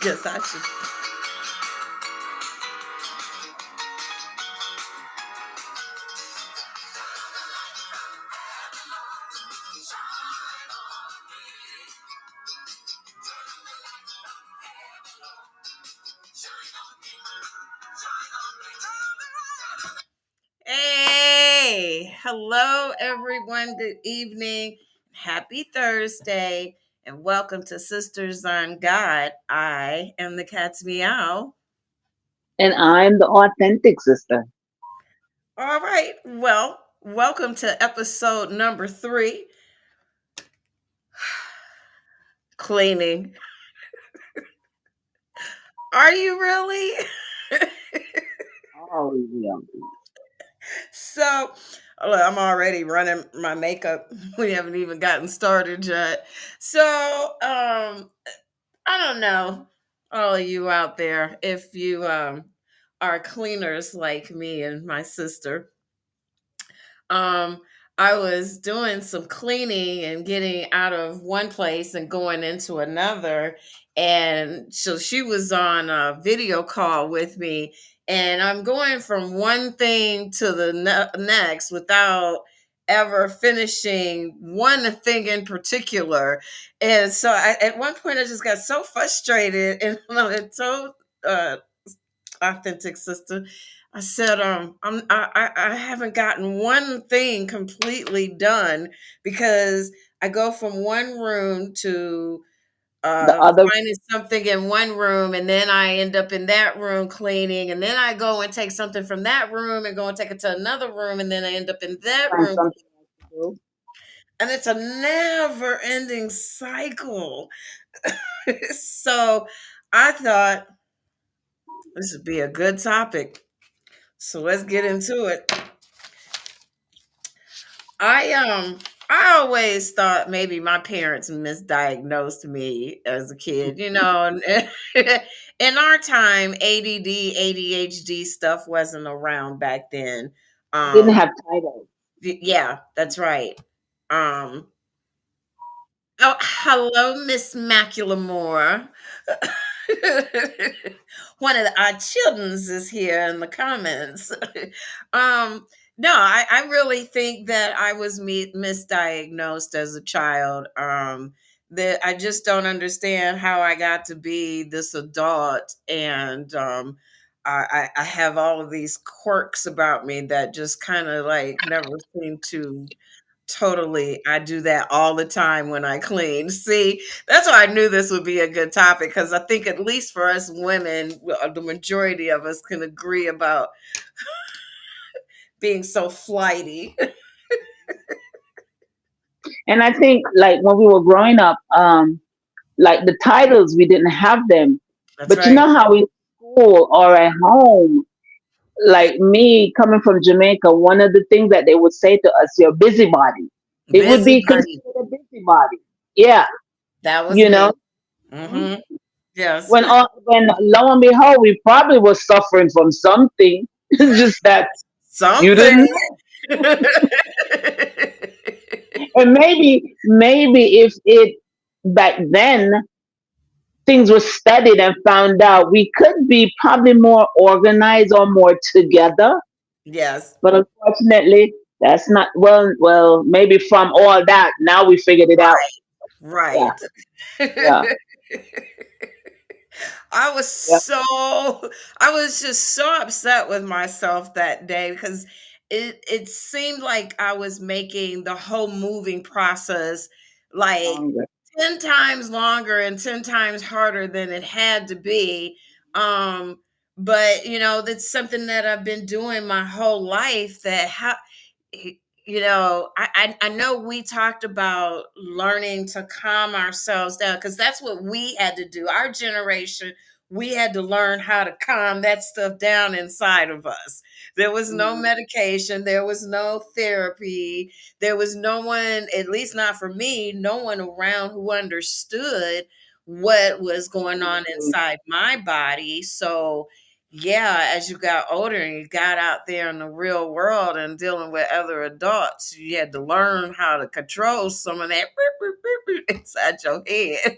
Yes, I should. Hey, hello everyone. Good evening. Happy Thursday, and welcome to Sisters on God. I am the cat's meow. And I'm the authentic sister. All right. Well, welcome to episode number 3, cleaning. Are you really? Oh, yeah. So, look, I'm already running my makeup. We haven't even gotten started yet. So, I don't know, all of you out there, if you are cleaners like me and my sister. Um, I was doing some cleaning and getting out of one place and going into another. And so she was on a video call with me, and I'm going from one thing to the next without ever finishing one thing in particular. And so at one point, I just got so frustrated and I told uh, authentic sister. I said, I haven't gotten one thing completely done because I go from one room to The other, finding something in one room, and then I end up in that room cleaning, and then I go and take something from that room and go and take it to another room, and then I end up in that find room, something else to do. and it's a never-ending cycle. So I thought this would be a good topic. So let's get into it. I um I always thought maybe my parents misdiagnosed me as a kid, and in our time ADD, ADHD stuff wasn't around back then. We didn't Um have titles. yeah, that's right. Um oh, hello Miss Maculamore. One of our children's is here in the comments. um, no, I really think that I was misdiagnosed as a child. That I just don't understand how I got to be this adult, and I have all of these quirks about me that just kind of like never seem to totally. I do that all the time when I clean. See, that's why I knew this would be a good topic because I think at least for us women, the majority of us can agree about being so flighty. And I think, like, when we were growing up, like the titles, we didn't have them. That's But you right. know how in school or at home, like me coming from Jamaica, one of the things that they would say to us, you're a busybody. It would be Busybody. considered a busybody. Yeah, That was you know. me. Hmm. Yes. When lo and behold, we probably was suffering from something. Just that you Something. didn't. And maybe if it back then things were studied and found out, we could be probably more organized or more together. Yes. But unfortunately, that's not well, maybe from all that, now we figured it out. Yeah, Right. yeah, I was yeah. so I was just so upset with myself that day because it seemed like I was making the whole moving process like Longer. 10 times longer and 10 times harder than it had to be. Um but that's something that I've been doing my whole life that how I know we talked about learning to calm ourselves down because that's what we had to do. Our generation, we had to learn how to calm that stuff down inside of us. There was no Mhm. medication, there was no therapy, there was no one, at least not for me, no one around who understood what was going on inside my body. So, yeah, as you got older and you got out there in the real world and dealing with other adults, you had to learn how to control some of that inside your head.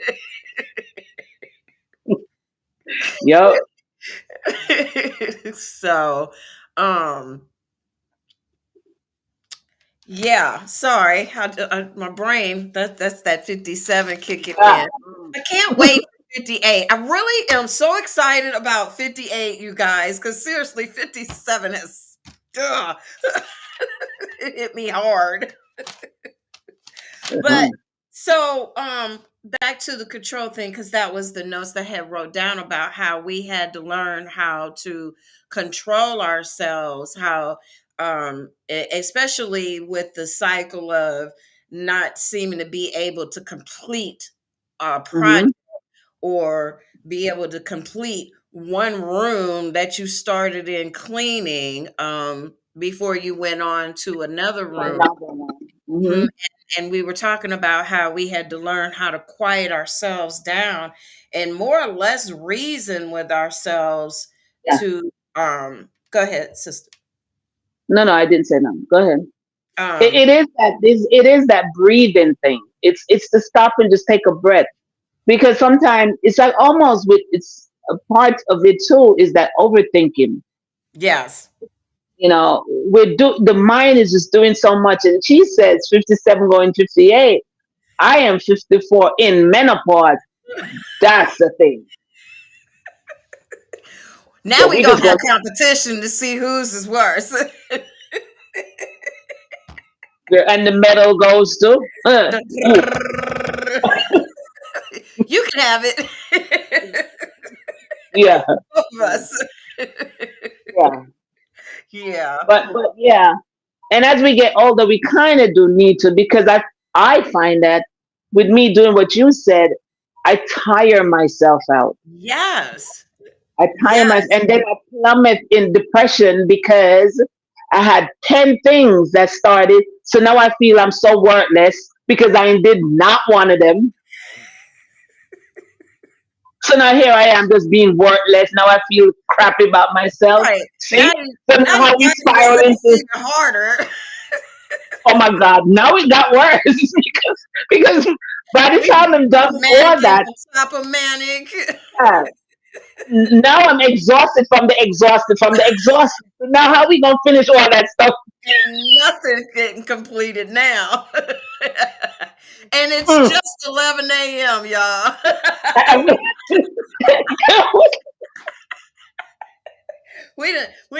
Yep. So, um, yeah, sorry. My brain, that's that 57 kicking Ah, in. I can't wait for 58. I really am so excited about 58, you guys, because seriously, 57 has ugh, it hit me hard. But mhm. so back to the control thing, because that was the notes that I had wrote down about how we had to learn how to control ourselves, how especially with the cycle of not seeming to be able to complete a project Mhm. or be able to complete one room that you started in cleaning before you went on to another room. Another one. Mhm. Mhm. And we were talking about how we had to learn how to quiet ourselves down and more or less reason with ourselves Yeah. to go ahead, sister. No, no, I didn't say no. Go ahead. It, Um it is that it is that breathing thing. It's to stop and just take a breath, because sometimes it's like almost with it's a part of it too is that overthinking. yes. The mind is just doing so much, and she says 57 going 58. I am 54 in menopause. That's the thing. Now So we we gonna just have go. competition to see whose is worse. And the medal goes to ooh, You can have it. yeah, Both of us. yeah. Yeah. But yeah, and as we get older, we kind of do need to, because I find that with me doing what you said, I tire myself out. Yes. I tire myself, Yes. and then I plummet in depression because I had 10 things that started. So now I feel I'm so worthless because I did not one of them. So now here I am just being worthless. Now I feel crappy about myself. Right. See? So Now now you how we argue spiral yourself into, even harder. oh my God, now it got worse because by the We time I'm done with all mannequin that, on top of manic. uh, now I'm exhausted from the exhausted from the exhausted. So now how we gonna finish all that stuff? And nothing's getting completed now. And it's Mm. just 11 a.m., y'all. I mean, We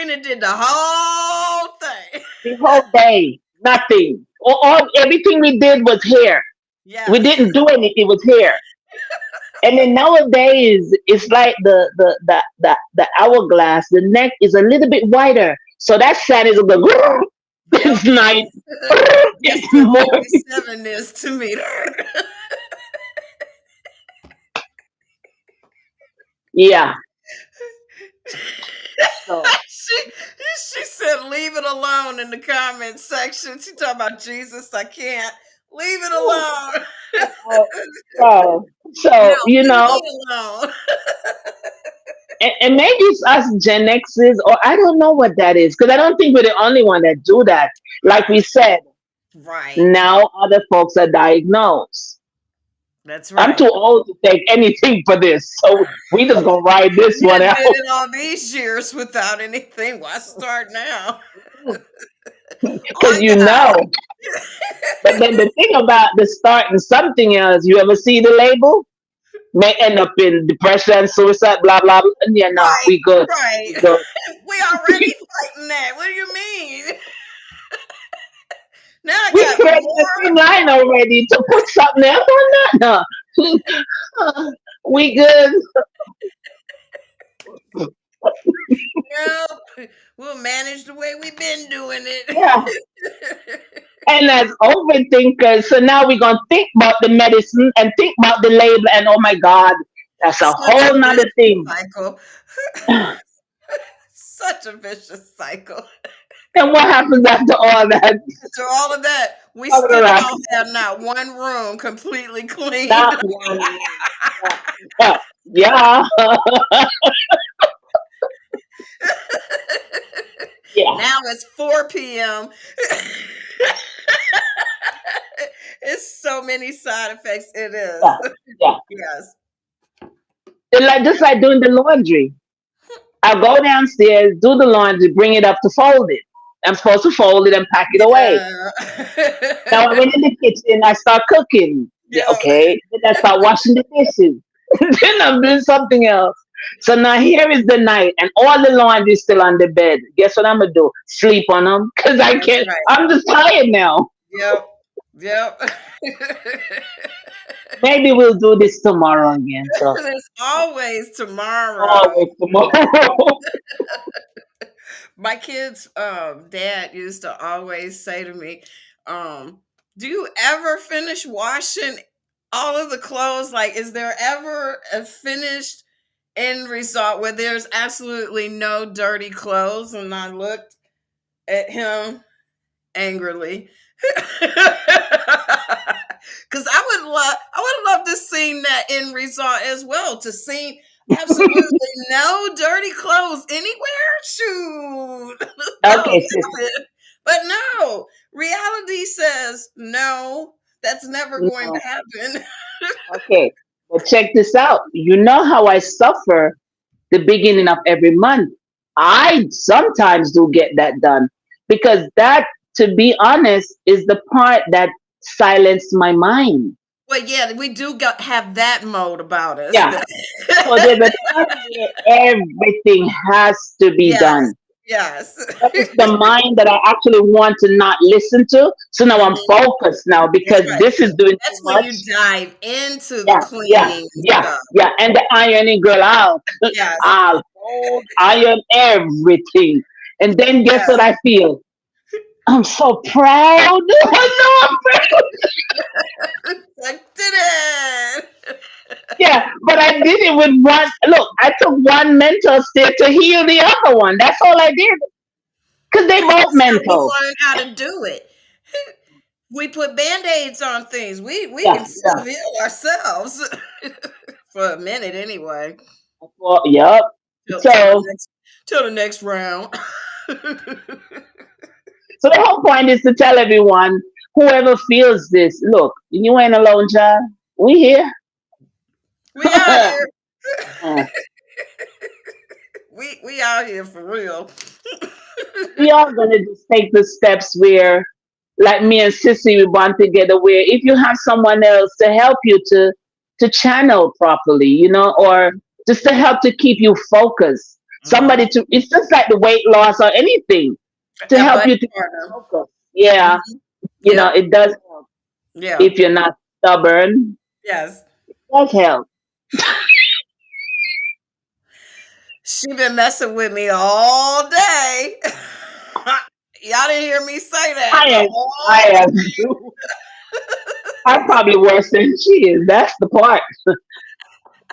done did the whole thing. the whole day, nothing. Everything we did was here. We Yes. didn't do anything. It was here. And then nowadays, it's like the hourglass. The neck is a little bit wider, so that sand is a good. Yep. It's nice. That's It's what more. 57 is to me. Yeah. So she she said leave it alone in the comment section. She talking about Jesus. I can't. Leave it alone. so so, No, so leave me alone. and maybe it's us Gen X's, or I don't know what that is, because I don't think we're the only one that do that. Like we said, Right. now other folks are diagnosed. That's I'm right. too old to take anything for this, so we just gonna ride this We one done out. did it all these years without anything. Why start now? Because On God. but then the thing about the starting something else, you ever see the label? May end up in depression, suicide, blah blah blah. Yeah, no, Right. we good. Right. We good. We already fighting that. What do you mean? Now I We got created the more. same line already to put something else on that. No. We good. Nope. We'll manage the way we've been doing Yeah. it. And as overthinkers, so now we're gonna think about the medicine and think about the label, and oh my God, that's a Such a whole nother vicious thing. cycle. And Such a vicious cycle. what happens after all that? After all of that, we All of still that. don't have not one room completely cleaned. Not one. Yeah. Yeah. Yeah. Now it's 4 p.m. It's so many side effects. It is. Yeah. Yeah. Yes. They're like just like doing the laundry. I go downstairs, do the laundry, bring it up to fold it. I'm supposed to fold it and pack it away. Yeah. Now I went in the kitchen, I start cooking. Yeah, Yeah. okay. Then I start washing the dishes. Then I'm doing something else. So now here is the night, and all the laundry is still on the bed. Guess what I'm gonna do? Sleep on them because I That's can't. right. I'm just tired now. Yep. Yep. Maybe we'll do this tomorrow again. So There's always tomorrow. always tomorrow. My kids' dad used to always say to me, "Do you ever finish washing all of the clothes? Like, is there ever a finished end result where there's absolutely no dirty clothes?" And I looked at him angrily. Because I would love to see that end result as well. To see absolutely no dirty clothes anywhere. Shoot. That Okay, was sis. it. But no, reality says no, that's never going to No. happen. Okay. But check this out. You know how I suffer the beginning of every month. I sometimes do get that done because that, to be honest, is the part that silenced my mind. Well, yeah, we do have that mode about us. Yeah. So there's a time where everything has to be Yes, done. yes. That is the mind that I actually want to not listen to. So now I'm Mhm. focused now That's because right. this is doing too That's when much. you dive into the Yeah, yeah, cleaning yeah, stuff. yeah. And the ironing girl, Yes, I'll hold iron everything. And then guess what yes. I feel? I'm so proud. I know I'm proud. I did it. Yeah, but I did it with one. Look, I took one mental state to heal the other one. That's all I did. Because they both That's how we mental. learn how to do it. We put band-aids on things. We Yeah, can yeah. self-heal ourselves for a minute anyway. Well, yep. Till the So, next till the next round. so the whole point is to tell everyone, whoever feels this, look, you ain't alone, child. We here. We out here. Uh, We out here for real. we are gonna just take the steps where, like me and Sissy, we bond together. Where if you have someone else to help you to channel properly, or just to help to keep you focused, somebody Mhm. to. It's just like the weight loss or anything to A help buddy you to keep partner. focused. Yeah, Mhm. Yep. it does help Yeah. if you're not stubborn. Yes. It does help. She been messing with me all day. Y'all didn't hear me say that I the am. I whole am. I'm probably worse than she is. That's the part.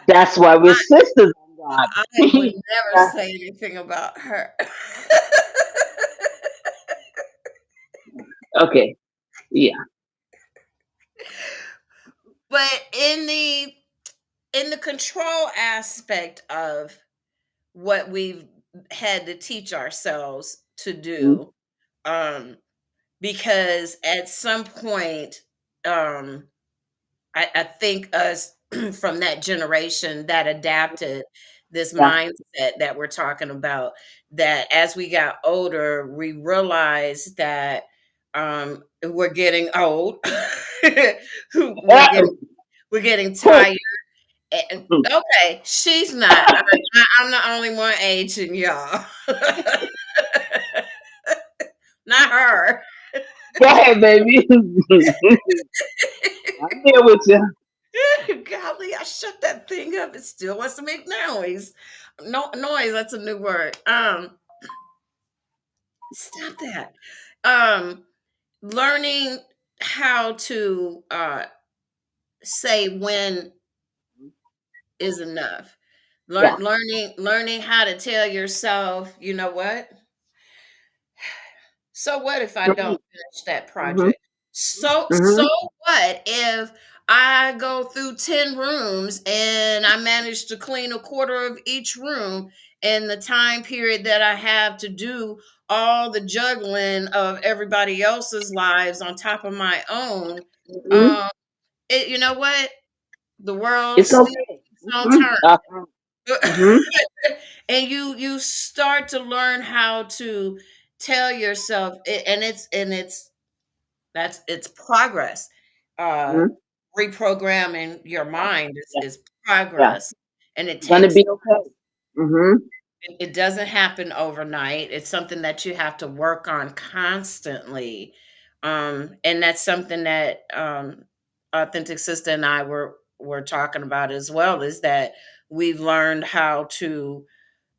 That's why we're I, sisters on God. I would never Yeah. say anything about her. Okay. Yeah. But in the control aspect of what we've had to teach ourselves to Mhm. do, um, because at some point, um, I think us from that generation that adapted this Yeah. mindset that we're talking about, that as we got older, we realized that we're getting old. we're Uh, getting we're getting who- tired. And, okay, she's not. I'm the only one aging, y'all. Not her. Go ahead, baby. I'm here with you. Golly, I shut that thing up. It still wants to make noise. No noise. That's a new word. Stop that. Um, learning how to say when is enough. Yeah. Learning how to tell yourself, you know what? So what if I Mm-hmm. don't finish that Mm-hmm. project? So Mm-hmm. what if I go through 10 rooms and I manage to clean a quarter of each room in the time period that I have to do all the juggling of everybody else's lives on top of my own? Mm-hmm. Um, you know what? The world It's still okay. own terms. mhm, And you start to learn how to tell yourself, and it's progress. Uh, mhm. reprogramming your mind Yeah, is yeah. progress, and it It's gonna takes be okay. Mhm. it doesn't happen overnight. It's something that you have to work on constantly. And that's something that Authentic Sister and I were talking about as well, is that we've learned how to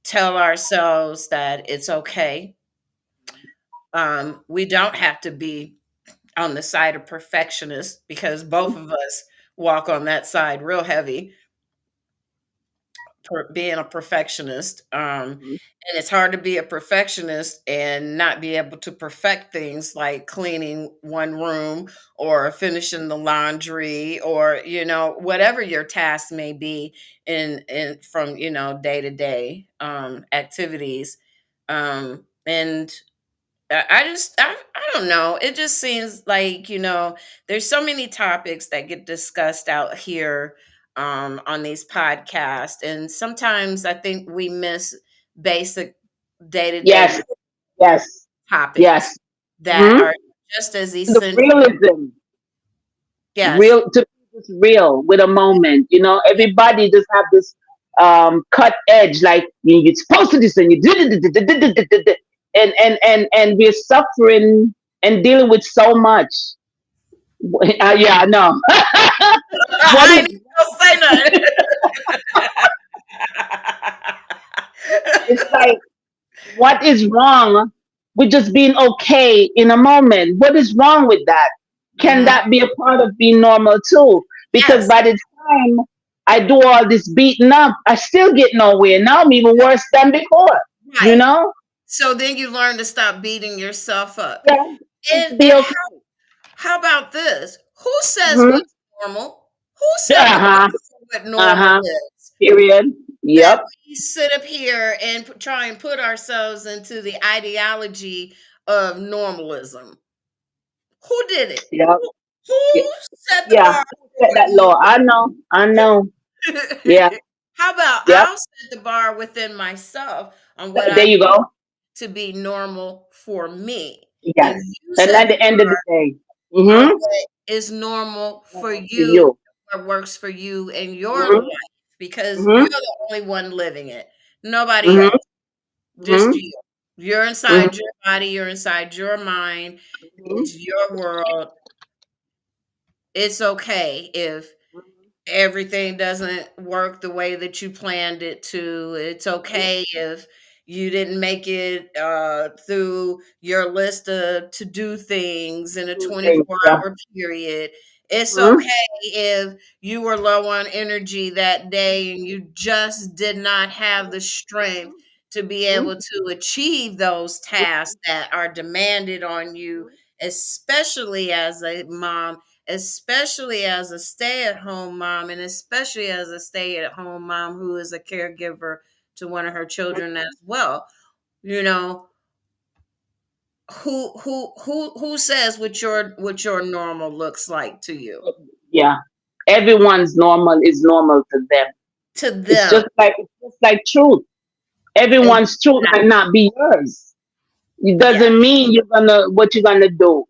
tell ourselves that it's okay. We don't have to be on the side of perfectionist, because both of us walk on that side real heavy, being a perfectionist. Mhm. And it's hard to be a perfectionist and not be able to perfect things like cleaning one room or finishing the laundry, or whatever your task may be in from day to day activities. And I don't know. It just seems like, there's so many topics that get discussed out here on these podcasts. And sometimes I think we miss basic day to day Yes, yes, topics yes. that Mhm. are just as The essential. realism, Yes. real to be just real with a moment. Everybody just have this cut edge, like you're supposed to do this and you did it, and we're suffering and dealing with so much. Yeah, I know. What I is ain't gonna say It's nothing. like, what is wrong with just being okay in a moment? What is wrong with that? Can Mhm. that be a part of being normal too? Because Yes. by the time I do all this beating up, I still get nowhere. Now I'm even worse than before. You Right. know? So then you learn to stop beating yourself up. Yeah, just And to be and okay. how about this? Who says Mm-hmm. what's normal? Who set the Uh-huh. bar for what normal Uh-huh. is? Period. That Yep. we sit up here and try and put ourselves into the ideology of normalism. Who did it? Yep. Yeah. Who set the Yeah. bar for Set what that law. normal I know. I know. is? Yeah. How about Yep. I'll set the bar within myself on what I There you go. to be normal for me, and Yes. you And set at the the end of the day, on mm-hmm. what is normal for To you, you. what works for you in your Mm-hmm. life, because Mm-hmm. you're the only one living it. Nobody Mm-hmm. else, just Mm-hmm. you. You're Mm-hmm. inside your body, you're inside your mind, Mm-hmm. it's your world. It's okay if everything doesn't work the way that you planned it to. It's okay if you didn't make it through your list of to do things in a Two things. 24-hour Yeah. hour period. It's Mm-hmm. okay if you were low on energy that day and you just did not have the strength to be able to achieve those tasks that are demanded on you, especially as a mom, especially as a stay-at-home mom, and especially as a stay-at-home mom who is a caregiver to one of her children as well. You know, who says what your normal looks like to you? Yeah. Everyone's normal is normal to them. To It's them. just like truth. Everyone's truth Exactly. might not be yours. It Yeah. doesn't mean what you're gonna do.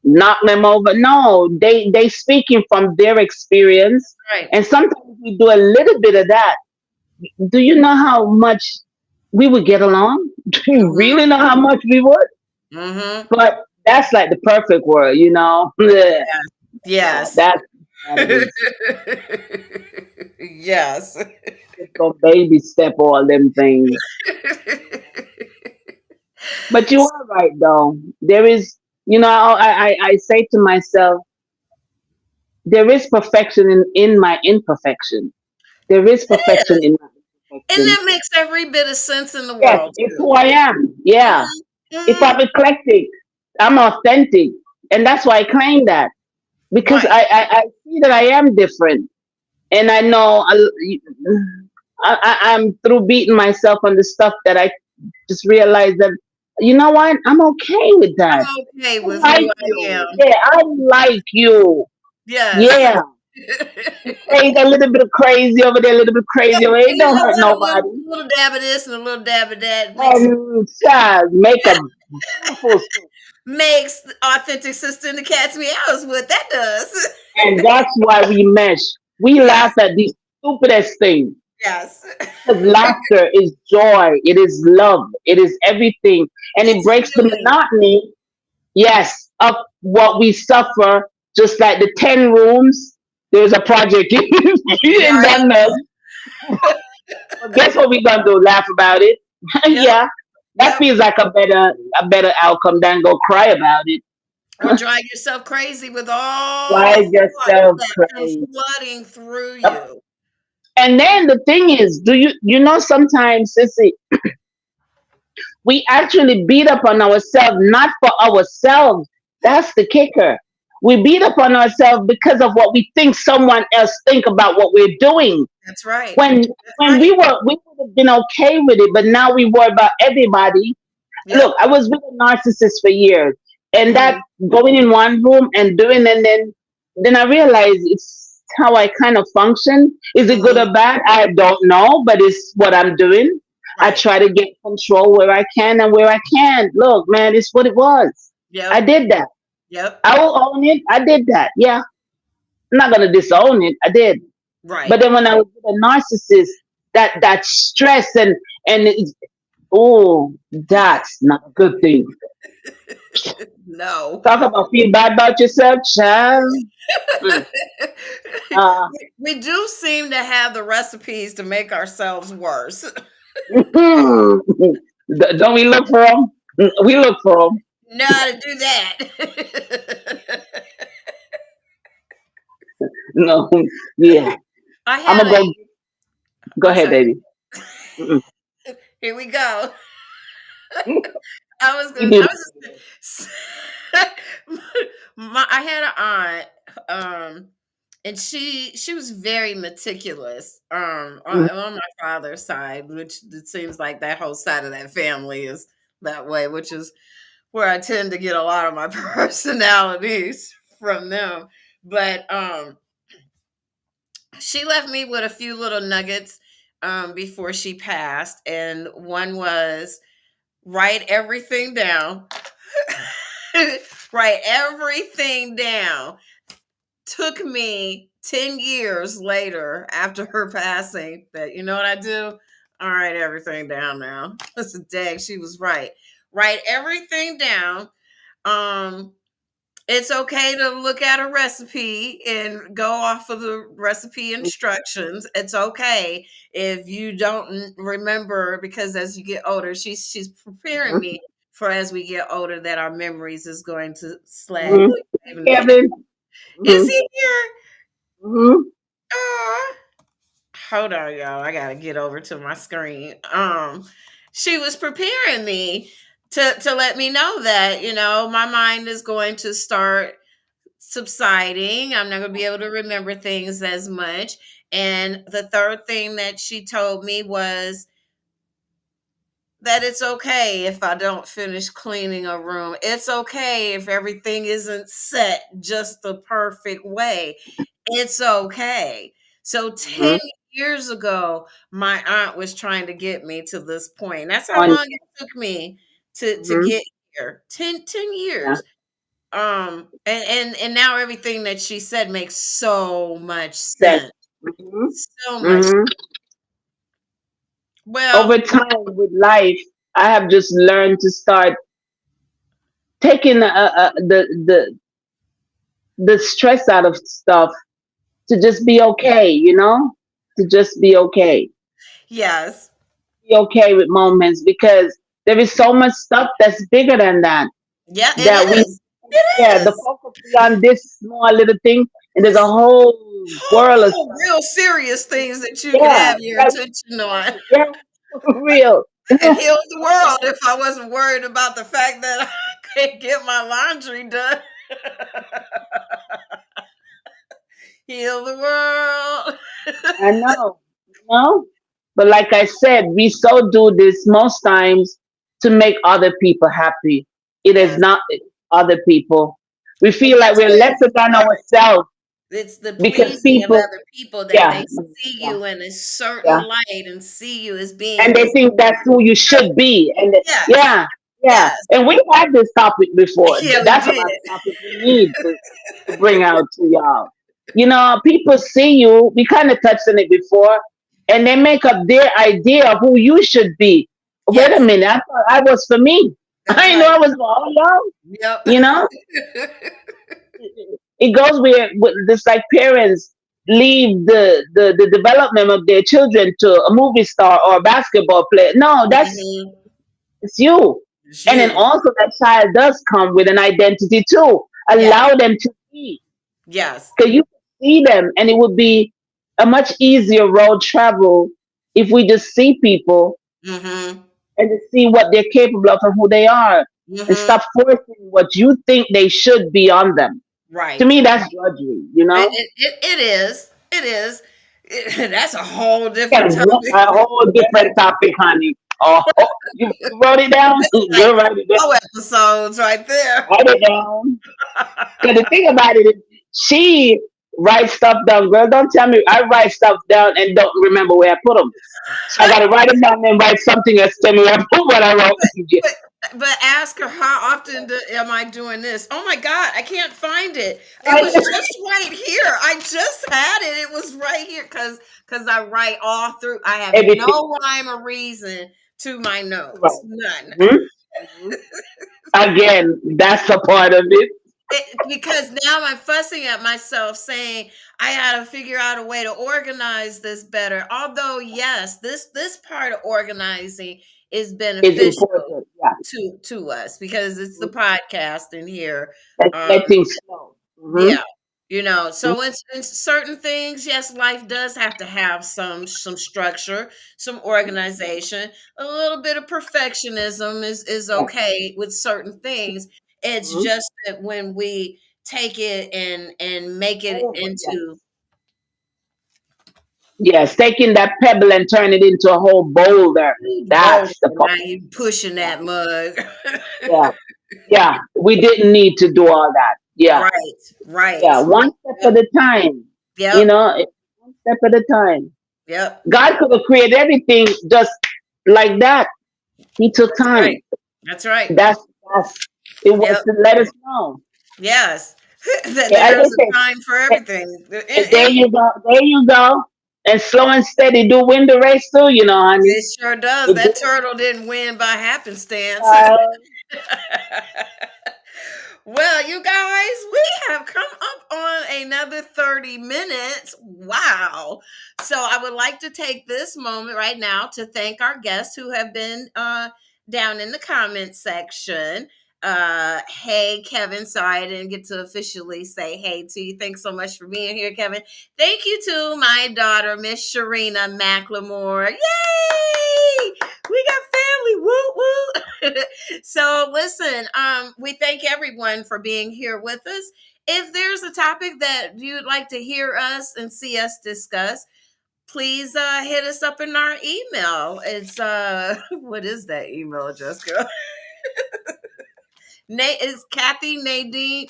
Knock them over. No, they speaking from their experience. Right. And sometimes we do a little bit of that. Do you know how much we would get along? Do you Mhm. really know how much we would? Mhm. But that's like the perfect world. Bleh. No, Yes. that's shenanigans. Yes. Just go baby step all them things. But you are right though. There is, I say to myself, there is perfection in my imperfection. There is perfection in my And imperfection. that makes every bit of sense in the Yes, world it's too. who I am. Yeah. Mhm. If Mhm. I'm eclectic, I'm authentic. And that's why I claim that. Because Right. I see that I am different. And I know I'm through beating myself on the stuff that I just realized that, you know what? I'm okay with that. I'm okay I with like who I you. am. Yeah, I like you. Yes. Yeah. Crazy, a little bit of crazy over there, a little bit Yeah, crazy over there. It you don't know hurt what? nobody. A little dab of this and a little dab of that And child, make a beautiful soup. makes the authentic sister in the cat's meows. What that does. And that's why we mesh. We laugh Yes, at these stupidest things. yes. Because laughter is joy, it is love, it is everything. And it It's breaks the healing. monotony, yes, of what we suffer. Just like the 10 rooms, there's a project in Right. that mess. But guess what we gonna do? Laugh about it. Yep. Yeah. That Yep. feels like a better outcome than go cry about it. Or drive yourself crazy with all the Drive thoughts yourself that come crazy. flooding through Yep. you. And then the thing is, do you know sometimes, Sissy, we actually beat up on ourselves not for ourselves. That's the kicker. We beat up on ourselves because of what we think someone else think about what we're doing. That's right. When That's when right. we would have been okay with it, but now we worry about everybody. Look, Yep. I was with a narcissist for years, and that Mhm. going in one room and doing, and then I realized it's how I kind of function. Is it good Mhm. or bad? I don't know, but it's what I'm doing. I Right. try to get control where I can and where I can. Look, man, it's what it was. I Yep. did that. Yep. I will own it. I did that. Yeah, I'm not gonna disown it. I did. But Right. then when I was with a narcissist, that stress and oh, that's not a good thing. No. Talk about feel bad about yourself, child. Mm. Uh, We do seem to have the recipes to make ourselves worse. don't we look for them? We look for them. Know how to do that. No, yeah. I I'm had gonna a go I'm ahead, sorry. baby. Mm-mm. Here we go. I was You gonna. do I that. was just. I had an aunt, and she was very meticulous. Mhm. On my father's side, which it seems like that whole side of that family is that way, which is where I tend to get a lot of my personalities from them. But she left me with a few little nuggets before she passed, and one was write everything down. Write everything down. Took me 10 years later after her passing that, you know what I do? All right, everything down now. Listen, dang, she was right. Write everything down. Um, it's okay to look at a recipe and go off of the recipe instructions. It's okay if you don't remember, because as you get older, she's preparing Mhm. me for as we get older that our memories is going to slag. Mhm. Who you waving at? Kevin. Is Mhm. he here? Mhm. Aw. Hold on, y'all. I gotta get over to my screen. She was preparing me to let me know that, my mind is going to start subsiding. I'm not going to be able to remember things as much. And the third thing that she told me was that it's okay if I don't finish cleaning a room. It's okay if everything isn't set just the perfect way. It's okay. So Mhm. 10 years ago, my aunt was trying to get me to this point. That's how On. long it took me to Mhm. get here. Ten Yeah. years. And now everything that she said makes so much Set. sense. Mhm. So much. Mhm. Well, Over time with life, I have just learned to start taking the stress out of stuff to just be okay, to just be okay. yes. Be okay with moments because there is so much stuff that's bigger than that. Yeah, it That we, is. It yeah, the is. focus be on this small little thing, and there's a It's whole world of stuff. real serious things that you could Yeah, have your yeah, attention on yeah, for real. and heal the world if I wasn't worried about the fact that I couldn't get my laundry done. Heal the world. I know, but like I said, we so do this most times to make other people happy. It is Yes. not other people. We It feel like gets we're very lesser than discouraged. ourselves. It's the because pleasing of people, other people that yeah, they see yeah, you in a certain yeah, light and see you as being and they this. think that's who you should be, and Yes, yeah, yeah. yes, And we had this topic before. yeah, we That's did. another topic we need to bring out to y'all. You know, people see you. We kind of touched on it before, and they make up their idea of who you should be. Wait a Yes, minute, I thought I was for me. that's I didn't know right. I was for all y'all. Yep. You know, it goes with just like parents leave the development of their children to a movie star or a basketball player. No, that's Mhm. it's you. It's And then you. also that child does come with an identity too. Yes, Allow them to be. yes. Because you can see them and it would be a much easier road travel if we just see people Mhm. and to see what they're capable of and who they are and Mhm. stop forcing what you think they should be on them. To Right. me, that's drudgery, you It know? it it it is. It is. That's a whole Yeah, different topic. a whole different topic, honey. Oh, you wrote it down? That's like Girl, write it down. 4 episodes right there. Write it down. Because the thing about it is, she writes stuff down. Girl, don't tell me I write stuff down and don't remember where I put them. So I got to write them down and write something else. Tell me where I put what I wrote. Yeah. But but ask her, how often am I doing this? Oh my God, I can't find it. It was just right here. I just had it. It was right here because I write all through. I have Everything. no rhyme or reason to my Right. notes. None. hmm hmm Again, that's a part of it. Because now I'm fussing at myself saying I got to figure out a way to organize this better. Although yes, this part of organizing is It's beneficial important. Yeah. to us because it's the podcast in here. Um, Let things flow. yeah, so in certain things, yes, life does have to have some structure, some organization. A little bit of perfectionism is Yes. okay with certain things. It's hmm just that when we take it and make it Oh, yes. into Yes, taking that pebble and turn it into a whole boulder. boulder, That's the part. now you pushing Yeah. that mug. Yeah. Yeah. We didn't need to do all that. Yeah. Right, Yeah. right. One step Yep, at a time. You yep, know, one step at a time. yep. God could have created everything just like that. He took That's right. time. That's right. That's it was Yep. to let us know. Yes, that Yeah, as there I is a said, time for eh, everything. there you go. There you go. And slow and steady do win the race too, you know, honey. It sure does. It That do. turtle didn't win by happenstance. Uh, Well, you guys, we have come up on another 30 minutes. Wow. So I would like to take this moment right now to thank our guests who have been down in the comment section. Hey, Kevin. Sorry I didn't get to officially say hey to you. Thanks so much for being here, Kevin. Thank you to my daughter, Miss Sharina McLemore. Yay! We got family. Woo woo. So listen, we thank everyone for being here with us. If there's a topic that you'd like to hear us and see us discuss, please hit us up in our email. It's what is that email, Jessica? Nate is Kathy Nadine.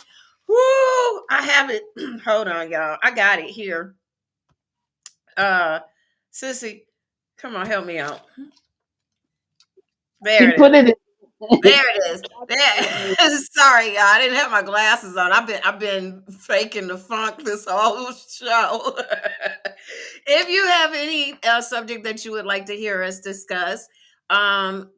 Woo! I have it. Hold on, y'all. I got it here. Uh Sissy, come on, help me out. There she it is. put it There it is. in. There. Sorry, y'all. I didn't have my glasses on. I've been faking the funk this whole show. If you have any subject that you would like to hear us discuss, um,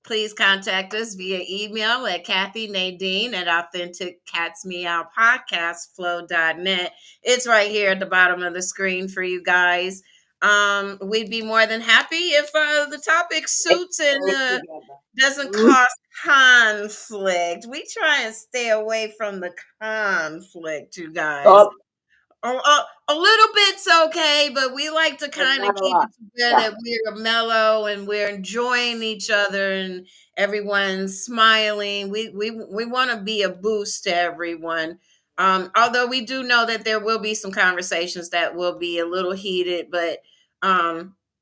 please contact us via email at Kathy Nadine at Authentic Cats Meow Podcast Flow.net. It's right here at the bottom of the screen for you guys. We'd be more than happy if the topic It suits and goes together. doesn't Mhm. cause conflict. We try and stay away from the conflict, you guys. Oh, A little bit's okay, but we like to but kind of not a keep lot. it to where Yeah. that we're mellow and we're enjoying each other and everyone's smiling. We want to be a boost to everyone. Although we do know that there will be some conversations that will be a little heated, but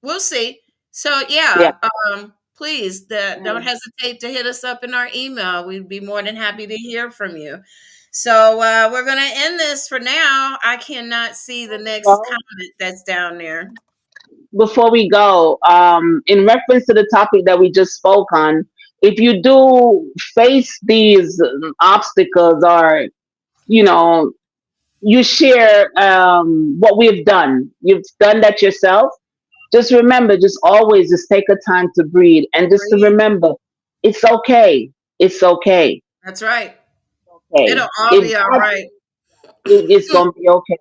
we'll see. So Yeah. yeah, please don't And hesitate to hit us up in our email. We'd be more than happy to hear from you. So we're going to end this for now. I cannot see the next Well, comment that's down there. before we go, in reference to the topic that we just spoke on, if you do face these obstacles, or you know, you share what we've done, you've done that yourself. Just remember, just always just take a time to breathe, and just to Breathe. remember, it's okay. It's okay. That's right. Okay. It'll all If be all God, right. it's gonna be okay.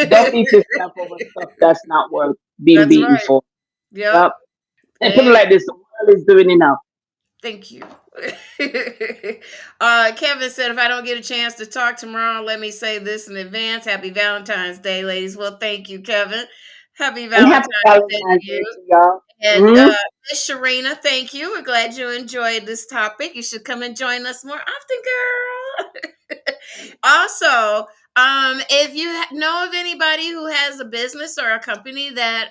Don't beat yourself over stuff that's not worth being That's beaten right. for. Yep. Yep. And put it Hey, like this: the world is doing enough. thank you. Kevin said, if I don't get a chance to talk tomorrow, let me say this in advance. Happy Valentine's Day, ladies. Well, thank you, Kevin. Happy And happy Valentine's Day to Valentine's Day you. to y'all. And Hmm. Miss Sharina, thank you. We're glad you enjoyed this topic. You should come and join us more often, girl. Also, if you know of anybody who has a business or a company that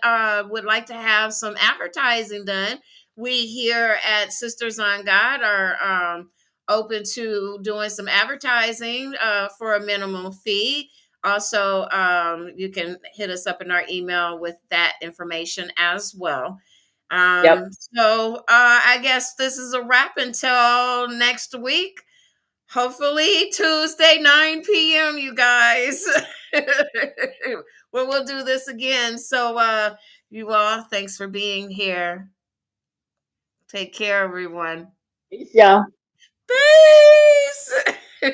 would like to have some advertising done, we here at Sisters on God are open to doing some advertising for a minimum fee. Also, you can hit us up in our email with that information as well. Yep. I guess this is a wrap until next week. Hopefully Tuesday, 9 p.m., you guys. Where we'll do this again. So you all, thanks for being here. Take care, everyone. Peace, y'all. Peace.